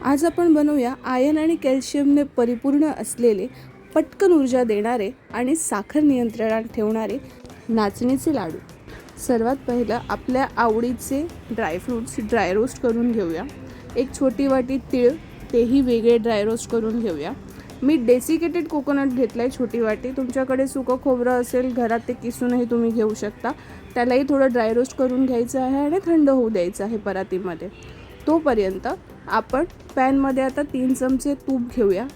आज आपण बनवूया आयर्न आणि कॅल्शियमने परिपूर्ण असलेले, पटकन ऊर्जा देणारे आणि साखर नियंत्रणात ठेवणारे नाचणीचे लाडू। सर्वात पहिलं आपल्या आवडीचे ड्रायफ्रूट्स ड्राय रोस्ट करून घेऊया। एक छोटी वाटी तीळ, तेही वेगळे ड्राय रोस्ट करून घेऊया। मी डेसिकेटेड कोकोनट घेतलाय छोटी वाटी। तुमच्याकडे सुकं खोबरं असेल घरात ते किसूनही तुम्ही घेऊ शकता। त्यालाही थोडं ड्राय रोस्ट करून घ्यायचं आहे आणि थंड होऊ द्यायचं आहे परातीमध्ये। तोपर्यंत आपण पॅनमध्ये आता 3 चमचे तूप घेऊया।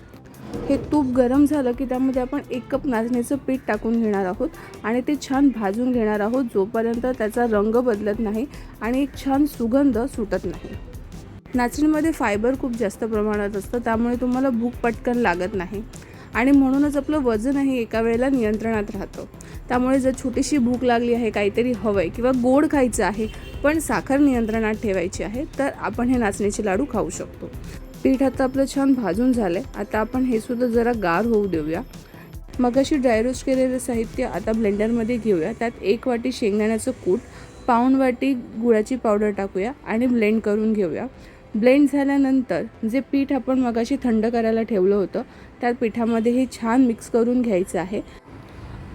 हे तूप गरम झालं की त्यामध्ये आपण 1 कप नाचणीचं पीठ टाकून घेणार आहोत आणि ते छान भाजून घेणार आहोत जोपर्यंत त्याचा रंग बदलत नाही आणि एक छान सुगंध सुटत नाही। नाचणीमध्ये फायबर खूप जास्त प्रमाणात असतं, त्यामुळे तुम्हाला भूक पटकन लागत नाही आणि म्हणूनच आपलं वजनही एका वेळेला नियंत्रणात राहतं। त्यामुळे जर छोटीशी भूक लागली आहे, काहीतरी हवंय किंवा गोड खायचं आहे पण साखर नियंत्रणात ठेवायची आहे, तर आपण हे नाचणीचे लाडू खाऊ शकतो। पीठ आता आपलं छान भाजून झालंय। आता आपण हे सुद्धा जरा गार होऊ देऊया। मगाशी ड्राय रोस्ट केलेलं साहित्य आता ब्लेंडरमध्ये घेऊया। त्यात 1 वाटी शेंगदाण्याचं कूट, पाऊण वाटी गुळाची पावडर टाकूया आणि ब्लेंड करून घेऊया। ब्लेंड झाल्यानंतर जे पीठ आपण मगाशी थंड करायला ठेवलं होतं त्या पिठामध्ये हे छान मिक्स करून घ्यायचं आहे।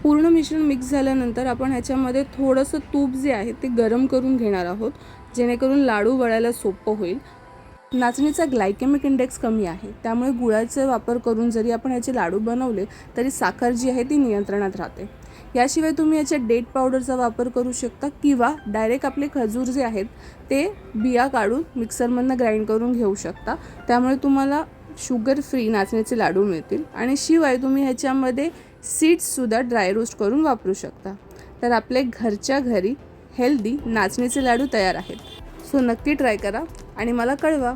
पूर्ण मिश्रण मिक्स झाल्यानंतर आपण ह्याच्यामध्ये थोडंसं तूप जे आहे ते गरम करून घेणार आहोत, जेणेकरून लाडू वळायला सोपं होईल। नाचणीचा ग्लायकेमिक इंडेक्स कमी आहे, त्यामुळे गुळाचा वापर करून जरी आपण याचे लाडू बनवले तरी साखर जी आहे ती नियंत्रणात राहते। याशिवाय तुम्ही याच्या डेट पावडरचा वापर करू शकता किंवा डायरेक्ट आपले खजूर जे आहेत ते बिया काढून मिक्सरमधनं ग्राइंड करून घेऊ शकता। त्यामुळे तुम्हाला शुगर फ्री नाचणीचे लाडू मिळतील आणि शिवाय तुम्ही ह्याच्यामध्ये सीड्ससुद्धा ड्राय रोस्ट करून वापरू शकता। तर आपले घरच्या घरी हेल्दी नाचणीचे लाडू तयार आहेत। सो नक्की ट्राय करा आणि मला कळवा।